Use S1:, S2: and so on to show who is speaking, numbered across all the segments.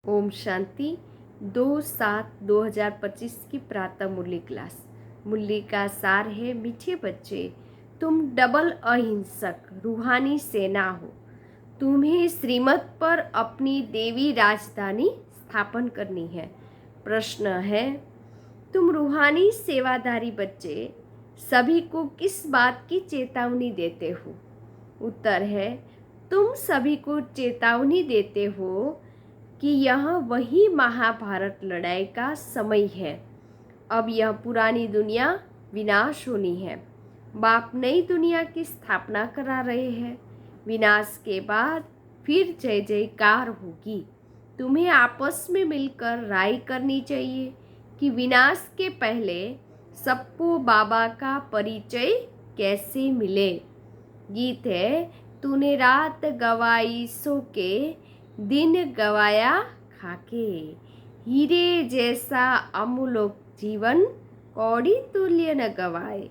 S1: ओम शांति। 2/7/2025 की प्रातः मुरली क्लास। मुरली का सार है, मीठे बच्चे, तुम डबल अहिंसक रूहानी सेना हो। तुम्हें श्रीमत पर अपनी देवी राजधानी स्थापन करनी है। प्रश्न है, तुम रूहानी सेवाधारी बच्चे सभी को किस बात की चेतावनी देते हो? उत्तर है, तुम सभी को चेतावनी देते हो कि यह वही महाभारत लड़ाई का समय है। अब यह पुरानी दुनिया विनाश होनी है। बाप नई दुनिया की स्थापना करा रहे हैं। विनाश के बाद फिर जय जयकार होगी। तुम्हें आपस में मिलकर राय करनी चाहिए कि विनाश के पहले सबको बाबा का परिचय कैसे मिले। गीत है, तूने रात गवाई सो के, दिन गवाया खाके, हीरे जैसा अमूल्य जीवन कौड़ी तुल्य न गवाए।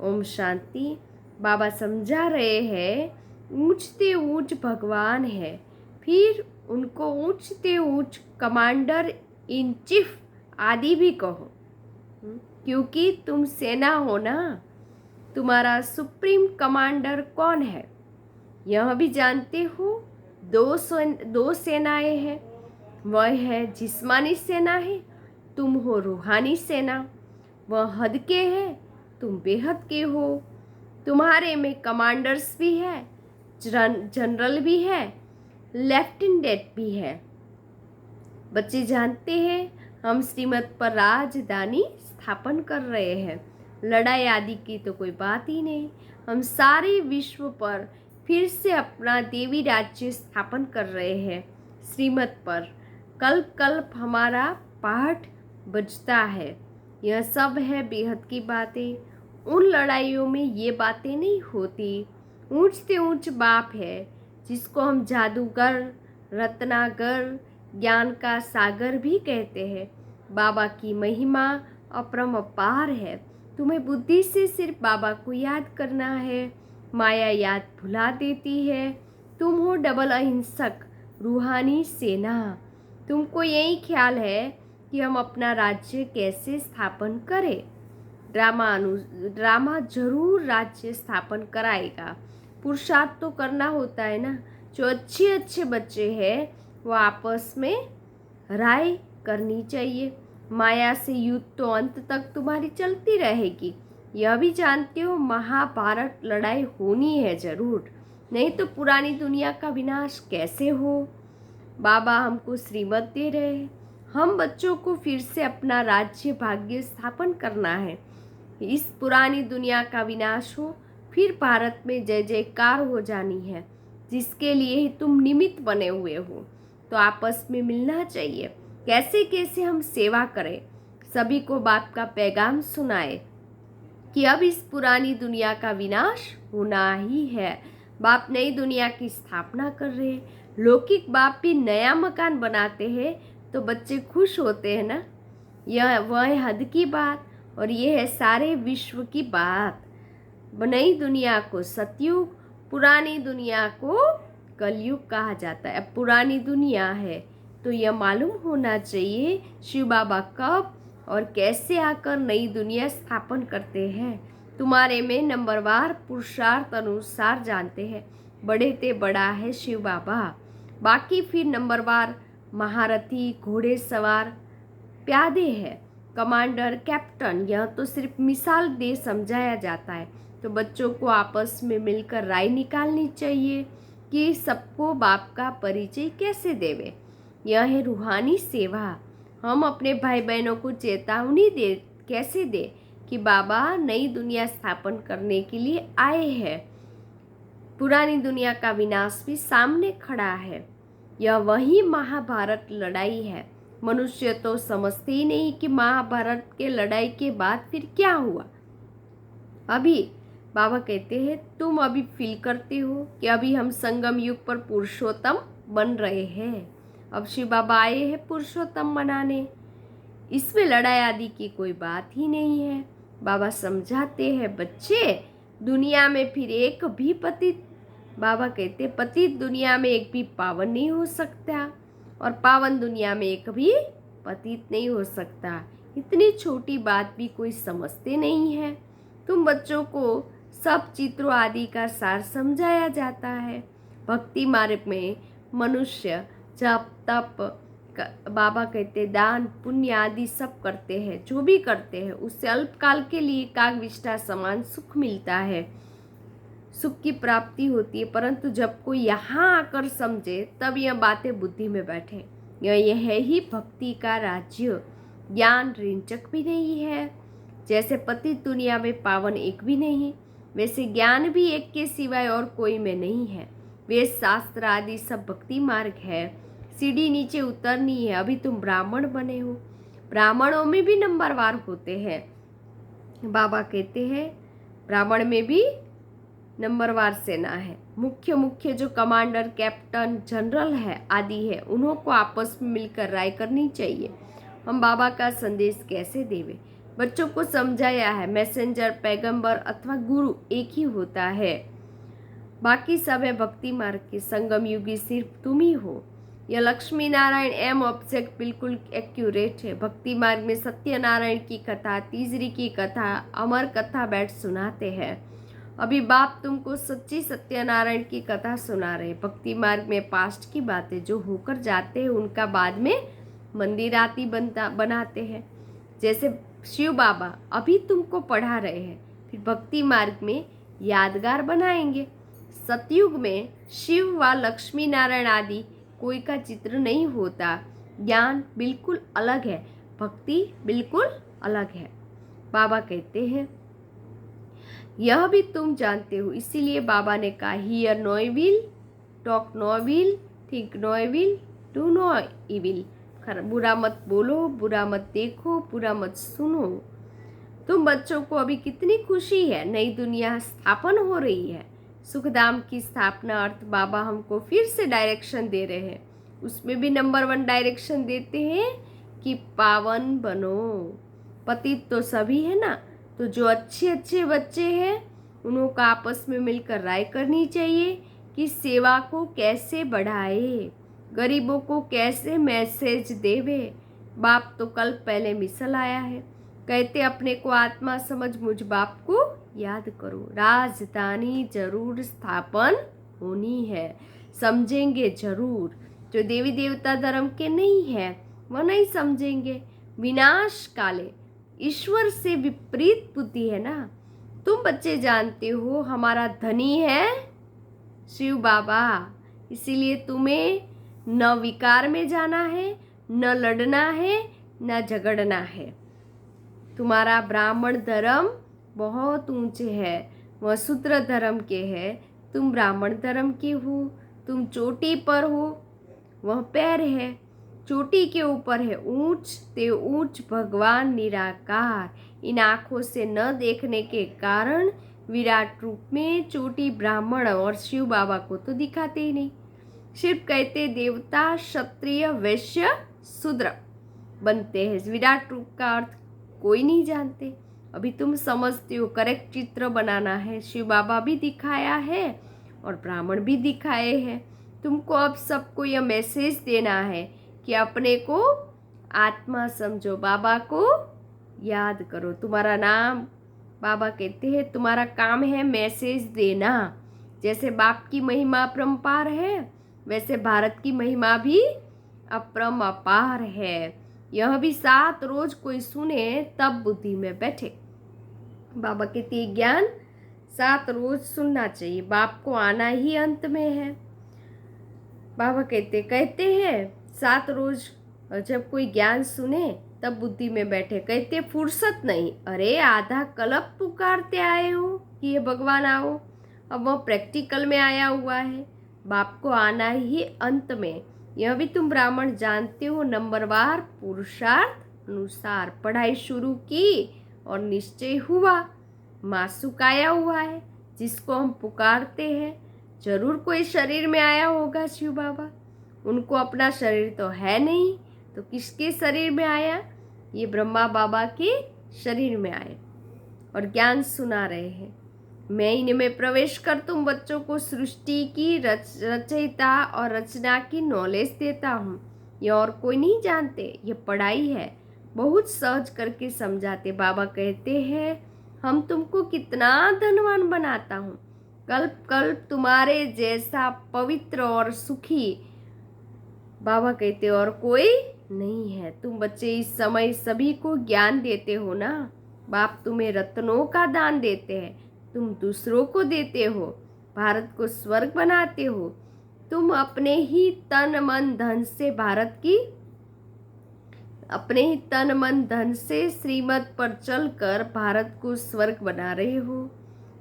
S1: ओम शांति। बाबा समझा रहे हैं, ऊंचते ऊंच भगवान है, फिर उनको ऊंचते ऊंच कमांडर इन चीफ आदि भी कहो, क्योंकि तुम सेना हो ना। तुम्हारा सुप्रीम कमांडर कौन है यह भी जानते हो? दो सेनाएं हैं। वह है जिस्मानी सेना है, तुम हो रूहानी सेना। वह हद के है, तुम बेहद के हो। तुम्हारे में कमांडर्स भी है, जनरल भी है, लेफ्टिनेंट भी है। बच्चे जानते हैं, हम श्रीमत पर राजधानी स्थापन कर रहे हैं। लड़ाई आदि की तो कोई बात ही नहीं। हम सारे विश्व पर फिर से अपना देवी राज्य स्थापन कर रहे हैं। श्रीमत पर कल्प कल्प हमारा पाठ बजता है। यह सब है बेहद की बातें। उन लड़ाइयों में ये बातें नहीं होती। ऊंच से ऊंच बाप है, जिसको हम जादूगर, रत्नागर, ज्ञान का सागर भी कहते हैं। बाबा की महिमा अपरंपार है। तुम्हें बुद्धि से सिर्फ बाबा को याद करना है। माया याद भुला देती है। तुम हो डबल अहिंसक रूहानी सेना। तुमको यही ख्याल है कि हम अपना राज्य कैसे स्थापन करें। ड्रामा जरूर राज्य स्थापन कराएगा। पुरुषार्थ तो करना होता है ना। जो अच्छे अच्छे बच्चे हैं वो आपस में राय करनी चाहिए। माया से युद्ध तो अंत तक तुम्हारी चलती रहेगी। यह भी जानते हो, महाभारत लड़ाई होनी है जरूर, नहीं तो पुरानी दुनिया का विनाश कैसे हो। बाबा हमको श्रीमत दे रहे हैं। हम बच्चों को फिर से अपना राज्य भाग्य स्थापन करना है। इस पुरानी दुनिया का विनाश हो, फिर भारत में जय जयकार हो जानी है, जिसके लिए ही तुम निमित्त बने हुए हो। तो आपस में मिलना चाहिए। कैसे कैसे हम सेवा करें, सभी को बाप का पैगाम सुनाए कि अब इस पुरानी दुनिया का विनाश होना ही है। बाप नई दुनिया की स्थापना कर रहे हैं। लौकिक बाप भी नया मकान बनाते हैं तो बच्चे खुश होते हैं ना। यह वह हद की बात और यह है सारे विश्व की बात। नई दुनिया को सतयुग, पुरानी दुनिया को कलयुग कहा जाता है। अब पुरानी दुनिया है तो यह मालूम होना चाहिए शिव बाबा कब और कैसे आकर नई दुनिया स्थापन करते हैं। तुम्हारे में नंबरवार पुरुषार्थ अनुसार जानते हैं। बड़े ते बड़ा है शिव बाबा। बाकी फिर नंबरवार महारथी, घोड़े सवार, प्यादे है, कमांडर, कैप्टन। यह तो सिर्फ मिसाल दे समझाया जाता है। तो बच्चों को आपस में मिलकर राय निकालनी चाहिए कि सबको बाप का परिचय कैसे देवे। यह है रूहानी सेवा। हम अपने भाई बहनों को चेतावनी कैसे दे कि बाबा नई दुनिया स्थापन करने के लिए आए हैं। पुरानी दुनिया का विनाश भी सामने खड़ा है। यह वही महाभारत लड़ाई है। मनुष्य तो समझते ही नहीं कि महाभारत के लड़ाई के बाद फिर क्या हुआ। अभी बाबा कहते हैं, तुम अभी फील करते हो कि अभी हम संगम युग पर पुरुषोत्तम बन रहे हैं। अब शिव बाबा आए हैं पुरुषोत्तम मनाने। इसमें लड़ाई आदि की कोई बात ही नहीं है। बाबा समझाते हैं, बच्चे दुनिया में फिर एक भी पतित, बाबा कहते पतित दुनिया में एक भी पावन नहीं हो सकता। और पावन दुनिया में एक भी पतित नहीं हो सकता। इतनी छोटी बात भी कोई समझते नहीं है। तुम बच्चों को सब चित्रों आदि का सार समझाया जाता है। भक्ति मार्ग में मनुष्य जप तप बाबा कहते दान पुण्य आदि सब करते हैं। जो भी करते हैं उससे अल्पकाल के लिए कागविष्ठा समान सुख मिलता है, सुख की प्राप्ति होती है। परंतु जब कोई यहाँ आकर समझे तब यह बातें बुद्धि में बैठे। यह है ही भक्ति का राज्य। ज्ञान रिंचक भी नहीं है। जैसे पति दुनिया में पावन एक भी नहीं, वैसे ज्ञान भी एक के सिवाय और कोई में नहीं है। वेद शास्त्र आदि सब भक्ति मार्ग है। सीढ़ी नीचे उतरनी है। अभी तुम ब्राह्मण बने हो। ब्राह्मणों में भी नंबरवार होते हैं। बाबा कहते हैं ब्राह्मण में भी नंबरवार सेना है। मुख्य जो कमांडर कैप्टन जनरल है आदि है, उन्हों को आपस में मिलकर राय करनी चाहिए। हम बाबा का संदेश कैसे देवे। बच्चों को समझाया है मैसेंजर पैगंबर अथवा गुरु एक ही होता है, बाकी सब है भक्ति मार्ग के संगम युगी सिर्फ तुम ही हो। यह लक्ष्मी नारायण एम ऑब्जेक्ट बिल्कुल एक्यूरेट है। भक्ति मार्ग में सत्यनारायण की कथा, तीसरी की कथा, अमर कथा बैठ सुनाते हैं। अभी बाप तुमको सच्ची सत्यनारायण की कथा सुना रहे। भक्ति मार्ग में पास्ट की बातें जो होकर जाते हैं उनका बाद में मंदिर आती बनाते हैं। जैसे शिव बाबा अभी तुमको पढ़ा रहे हैं, फिर भक्ति मार्ग में यादगार बनाएंगे। सतयुग में शिव व लक्ष्मी नारायण आदि कोई का चित्र नहीं होता। ज्ञान बिल्कुल अलग है, भक्ति बिल्कुल अलग है। बाबा कहते हैं यह भी तुम जानते हो, इसीलिए बाबा ने कहा hear no evil, talk no evil, think no evil, do no evil. बुरा मत बोलो, बुरा मत देखो, बुरा मत सुनो। तुम बच्चों को अभी कितनी खुशी है, नई दुनिया स्थापन हो रही है। सुखधाम की स्थापना अर्थ बाबा हमको फिर से डायरेक्शन दे रहे हैं। उसमें भी नंबर 1 डायरेक्शन देते हैं कि पावन बनो। पतित तो सभी है ना, तो जो अच्छे बच्चे हैं उन्हों का आपस में मिलकर राय करनी चाहिए कि सेवा को कैसे बढ़ाए, गरीबों को कैसे मैसेज देवे। बाप तो कल पहले मिसल आया है, कहते अपने को आत्मा समझ मुझ बाप को याद करो। राजधानी जरूर स्थापन होनी है, समझेंगे जरूर। जो देवी देवता धर्म के नहीं है वह नहीं समझेंगे। विनाश काले ईश्वर से विपरीत बुद्धि है ना। तुम बच्चे जानते हो हमारा धनी है शिव बाबा, इसीलिए तुम्हें न विकार में जाना है, न लड़ना है, न झगड़ना है। तुम्हारा ब्राह्मण धर्म बहुत ऊंचे है, वह शूद्र धर्म के है। तुम ब्राह्मण धर्म के हो। तुम चोटी पर हो, वह पैर है। चोटी के ऊपर है ऊंच ते ऊंच भगवान निराकार। इन आँखों से न देखने के कारण विराट रूप में चोटी ब्राह्मण और शिव बाबा को तो दिखाते ही नहीं। सिर्फ कहते देवता क्षत्रिय वैश्य शूद्र बनते हैं। विराट रूप का अर्थ कोई नहीं जानते। अभी तुम समझते हो करेक्ट चित्र बनाना है। शिव बाबा भी दिखाया है और ब्राह्मण भी दिखाए हैं। तुमको अब सबको यह मैसेज देना है कि अपने को आत्मा समझो, बाबा को याद करो। तुम्हारा नाम बाबा कहते हैं तुम्हारा काम है मैसेज देना। जैसे बाप की महिमा अपरंपार है, वैसे भारत की महिमा भी अपरंपार है। यह भी 7 रोज कोई सुने तब बुद्धि में बैठे। बाबा कहते हैं ज्ञान 7 रोज सुनना चाहिए, बाप को आना ही अंत में है। बाबा कहते हैं 7 रोज जब कोई ज्ञान सुने तब बुद्धि में बैठे। कहते फुर्सत नहीं। अरे आधा कल्प पुकारते आए हो कि ये भगवान आओ, अब वह प्रैक्टिकल में आया हुआ है। बाप को आना ही अंत में। यह भी तुम ब्राह्मण जानते हो। नंबरवार पुरुषार्थ अनुसार पढ़ाई शुरू की और निश्चय हुआ। मासूक आया हुआ है जिसको हम पुकारते हैं। जरूर कोई शरीर में आया होगा शिव बाबा। उनको अपना शरीर तो है नहीं, तो किसके शरीर में आया? ये ब्रह्मा बाबा के शरीर में आए और ज्ञान सुना रहे हैं। मैं इनमें प्रवेश कर तुम बच्चों को सृष्टि की रचयिता और रचना की नॉलेज देता हूँ। ये और कोई नहीं जानते, ये पढ़ाई है। बहुत सहज करके समझाते। बाबा कहते हैं हम तुमको कितना धनवान बनाता हूँ, कल्प कल्प तुम्हारे जैसा पवित्र और सुखी बाबा कहते और कोई नहीं है। तुम बच्चे इस समय सभी को ज्ञान देते हो ना। बाप तुम्हें रत्नों का दान देते हैं, तुम दूसरों को देते हो, भारत को स्वर्ग बनाते हो। तुम अपने ही तन मन धन से श्रीमत पर चलकर भारत को स्वर्ग बना रहे हो।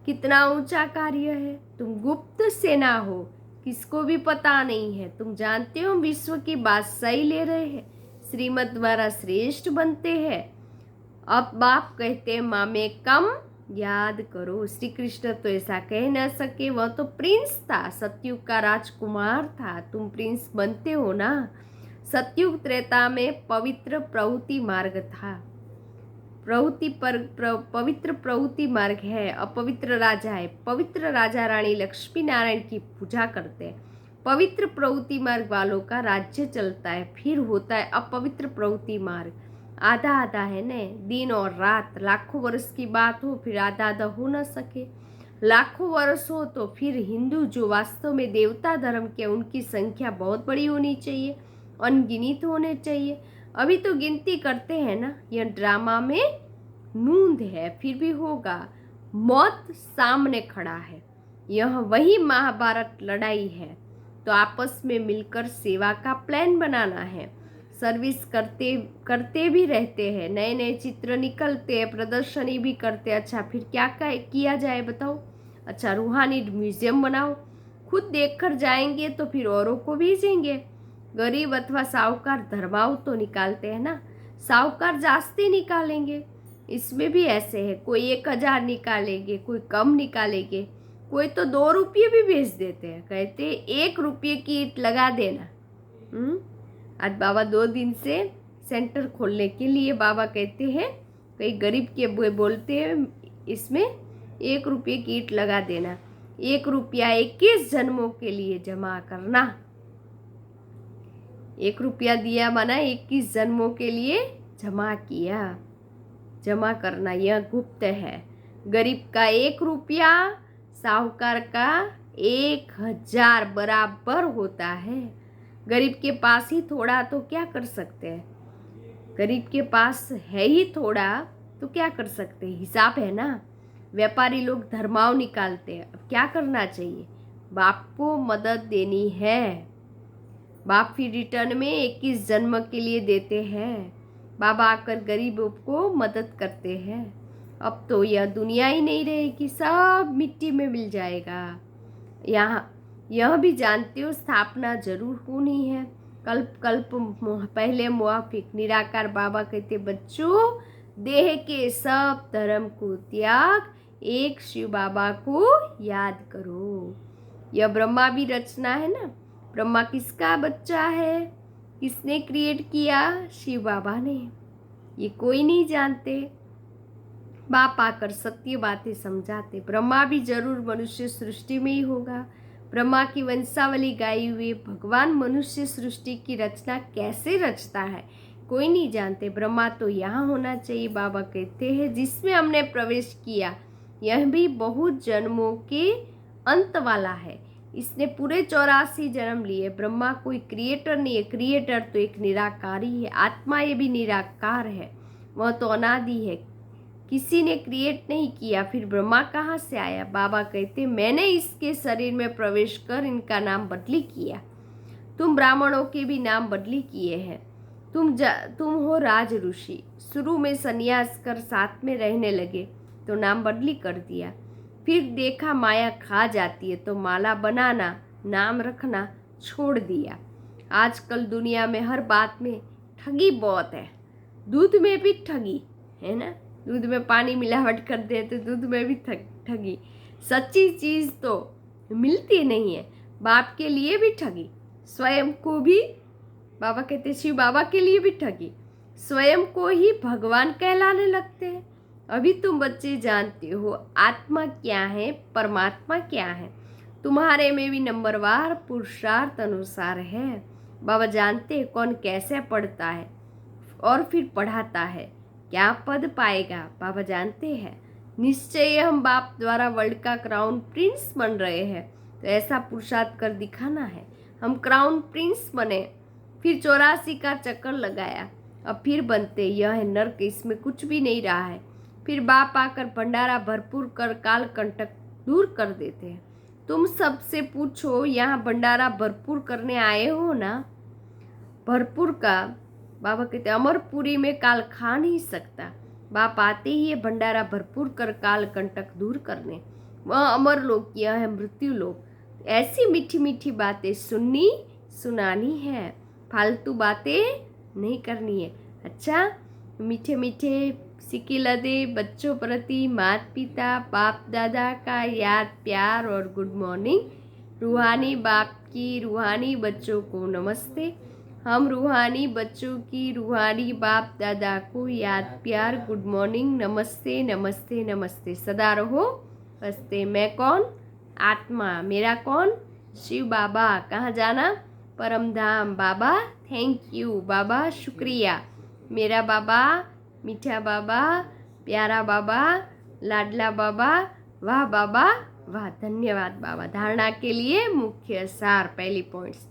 S1: कितना ऊंचा कार्य है। तुम गुप्त सेना हो, किसको भी पता नहीं है। तुम जानते हो विश्व की बादशाही ले रहे हैं, श्रीमत द्वारा श्रेष्ठ बनते हैं। अब बाप कहते माँ में कम याद करो। श्री कृष्ण तो ऐसा कह न सके, वह तो प्रिंस था, सतयुग का राजकुमार था। तुम प्रिंस बनते हो ना। सतयुग त्रेता में पवित्र प्रवृत्ति मार्ग था, पवित्र प्रवृत्ति मार्ग है। अपवित्र राजा है, पवित्र राजा रानी लक्ष्मी नारायण की पूजा करते हैं। पवित्र प्रवृत्ति मार्ग वालों का राज्य चलता है। फिर होता है अपवित्र प्रवृत्ति मार्ग, आधा आधा है न, दिन और रात। लाखों वर्ष की बात हो फिर आधा आधा हो न सके। लाखों वर्ष हो तो फिर हिंदू जो वास्तव में देवता धर्म के, उनकी संख्या बहुत बड़ी होनी चाहिए, अनगिनित होने चाहिए। अभी तो गिनती करते हैं ना। यह ड्रामा में नूंद है, फिर भी होगा। मौत सामने खड़ा है। यह वही महाभारत लड़ाई है। तो आपस में मिलकर सेवा का प्लान बनाना है। सर्विस करते भी रहते हैं, नए नए चित्र निकलते हैं, प्रदर्शनी भी करते हैं। अच्छा फिर क्या किया जाए बताओ। अच्छा रूहानी म्यूजियम बनाओ, खुद देखकर जाएंगे तो फिर औरों को भेजेंगे। गरीब अथवा साहूकार धर्माऊ तो निकालते हैं ना, साहूकार जास्ती निकालेंगे। इसमें भी ऐसे है, कोई 1000 निकालेंगे, कोई कम निकालेंगे, कोई तो 2 रुपये भी भेज देते हैं। कहते 1 रुपये की ईंट लगा देना। आज बाबा 2 दिन से सेंटर खोलने के लिए बाबा कहते हैं, कई गरीब के बोलते हैं इसमें 1 रुपये की ईंट लगा देना। 1 रुपया 21 जन्मों के लिए जमा करना। 1 रुपया दिया माना 21 जन्मों के लिए जमा किया। जमा करना यह गुप्त है। गरीब का 1 रुपया साहूकार का 1000 बराबर होता है। गरीब के पास ही थोड़ा तो क्या कर सकते हैं। गरीब के पास है ही थोड़ा तो क्या कर सकते हैं, हिसाब है ना। व्यापारी लोग धर्माव निकालते हैं। अब क्या करना चाहिए, बाप को मदद देनी है। बाप फिर रिटर्न में 21 जन्म के लिए देते हैं। बाबा आकर गरीबों को मदद करते हैं। अब तो यह दुनिया ही नहीं रहेगी, सब मिट्टी में मिल जाएगा। यहाँ यह भी जानते हो स्थापना जरूर होनी है। कल्प कल्प पहले मुआफिक निराकार बाबा कहते बच्चों देह के सब धर्म को त्याग, एक शिव बाबा को याद करो। यह ब्रह्मा भी रचना है ना। ब्रह्मा किसका बच्चा है, किसने क्रिएट किया, शिव बाबा ने। ये कोई नहीं जानते। बाप आकर सत्य बातें समझाते। ब्रह्मा भी जरूर मनुष्य सृष्टि में ही होगा। ब्रह्मा की वंशावली गाई हुई भगवान मनुष्य सृष्टि की रचना कैसे रचता है कोई नहीं जानते। ब्रह्मा तो यहाँ होना चाहिए। बाबा कहते हैं जिसमें हमने प्रवेश किया यह भी बहुत जन्मों के अंत वाला है। इसने पूरे 84 जन्म लिए। ब्रह्मा कोई क्रिएटर नहीं है, क्रिएटर तो एक निराकारी है। आत्मा ये भी निराकार है, वह तो अनादि है, किसी ने क्रिएट नहीं किया। फिर ब्रह्मा कहाँ से आया। बाबा कहते मैंने इसके शरीर में प्रवेश कर इनका नाम बदली किया। तुम ब्राह्मणों के भी नाम बदली किए हैं। तुम हो राज ऋषि। शुरू में संन्यास कर साथ में रहने लगे तो नाम बदली कर दिया। फिर देखा माया खा जाती है तो माला बनाना, नाम रखना छोड़ दिया। आजकल दुनिया में हर बात में ठगी बहुत है। दूध में भी ठगी है ना, दूध में पानी मिलावट कर दे तो दूध में भी ठगी। सच्ची चीज़ तो मिलती नहीं है। बाप के लिए भी ठगी, स्वयं को भी। बाबा कहते शिव बाबा के लिए भी ठगी, स्वयं को ही भगवान कहलाने लगते हैं। अभी तुम बच्चे जानते हो आत्मा क्या है, परमात्मा क्या है। तुम्हारे में भी नंबरवार पुरुषार्थ अनुसार है। बाबा जानते हैं कौन कैसे पढ़ता है और फिर पढ़ाता है, क्या पद पाएगा बाबा जानते हैं। निश्चय हम बाप द्वारा वर्ल्ड का क्राउन प्रिंस बन रहे हैं, तो ऐसा पुरुषार्थ कर दिखाना है। हम क्राउन प्रिंस बने, फिर 84 का चक्कर लगाया, अब फिर बनते। यह है नर्क, इसमें कुछ भी नहीं रहा है। फिर बाप आकर भंडारा भरपूर कर काल कंटक दूर कर देते हैं। तुम सबसे पूछो, यहाँ भंडारा भरपूर करने आए हो ना? भरपूर का बाबा कहते अमरपुरी में काल खा नहीं सकता। बाप आते ही ये भंडारा भरपूर कर काल कंटक दूर करने। वह अमर लोक, यह है मृत्यु लोक। ऐसी मीठी मीठी बातें सुननी सुनानी है, फालतू बातें नहीं करनी है। अच्छा, मीठे मीठे सिक्के लदे बच्चों प्रति माता पिता बाप दादा का याद प्यार और गुड मॉर्निंग। रूहानी बाप की रूहानी बच्चों को नमस्ते। हम रूहानी बच्चों की रूहानी बाप दादा को याद प्यार गुड मॉर्निंग नमस्ते नमस्ते नमस्ते। सदा रहो हंसते। मैं कौन? आत्मा। मेरा कौन? शिव बाबा। कहाँ जाना? परम धाम। बाबा थैंक यू, बाबा शुक्रिया। मेरा बाबा, मीठा बाबा, प्यारा बाबा, लाडला बाबा, वाह बाबा वाह। धन्यवाद बाबा। धारणा के लिए मुख्य सार, पहली पॉइंट्स।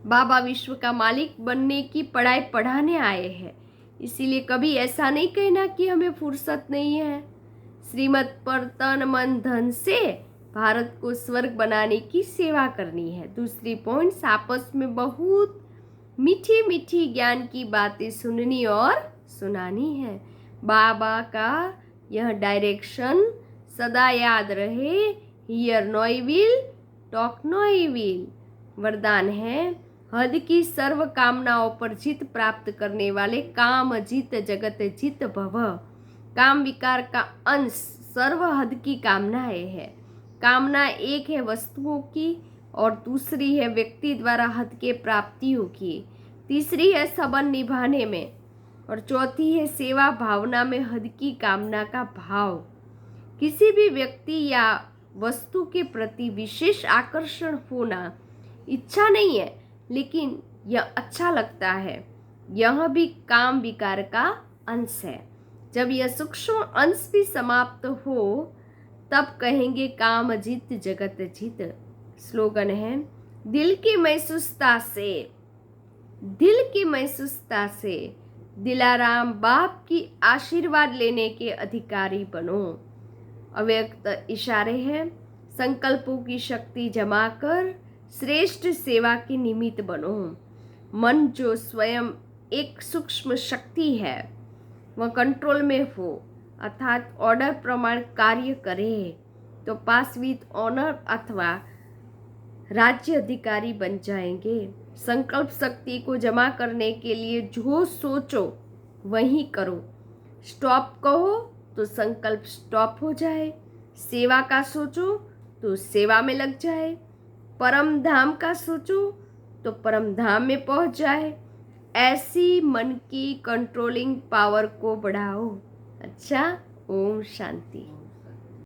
S1: बाबा विश्व का मालिक बनने की पढ़ाई पढ़ाने आए हैं, इसीलिए कभी ऐसा नहीं कहना कि हमें फुर्सत नहीं है। श्रीमत पर तन मन धन से भारत को स्वर्ग बनाने की सेवा करनी है। दूसरी पॉइंट्स, आपस में बहुत मीठी मीठी ज्ञान की बातें सुननी और सुनानी है। बाबा का यह डायरेक्शन सदा याद रहे, hear no evil talk no evil. वरदान है, हद की सर्व कामनाओं पर जीत प्राप्त करने वाले काम जीत जगत जीत भव। काम विकार का अंश सर्व हद की कामनाएं है। कामना एक है वस्तुओं की और दूसरी है व्यक्ति द्वारा हद के प्राप्तियों की, तीसरी है संबंध निभाने में और चौथी है सेवा भावना में हद की कामना का भाव। किसी भी व्यक्ति या वस्तु के प्रति विशेष आकर्षण होना इच्छा नहीं है, लेकिन यह अच्छा लगता है, यह भी काम विकार का अंश है। जब यह सूक्ष्म अंश भी समाप्त हो तब कहेंगे काम जीत जगत जीत। स्लोगन है, दिल की महसूसता से, दिल की महसूसता से दिलाराम बाप की आशीर्वाद लेने के अधिकारी बनो। अव्यक्त इशारे हैं, संकल्पों की शक्ति जमा कर श्रेष्ठ सेवा के निमित्त बनो। मन जो स्वयं एक सूक्ष्म शक्ति है वह कंट्रोल में हो, अर्थात ऑर्डर प्रमाण कार्य करे, तो पास विथ ऑनर अथवा राज्य अधिकारी बन जाएंगे। संकल्प शक्ति को जमा करने के लिए जो सोचो वही करो। स्टॉप कहो तो संकल्प स्टॉप हो जाए, सेवा का सोचो तो सेवा में लग जाए, परम धाम का सोचो तो परम धाम में पहुंच जाए। ऐसी मन की कंट्रोलिंग पावर को बढ़ाओ। अच्छा, ओम शांति।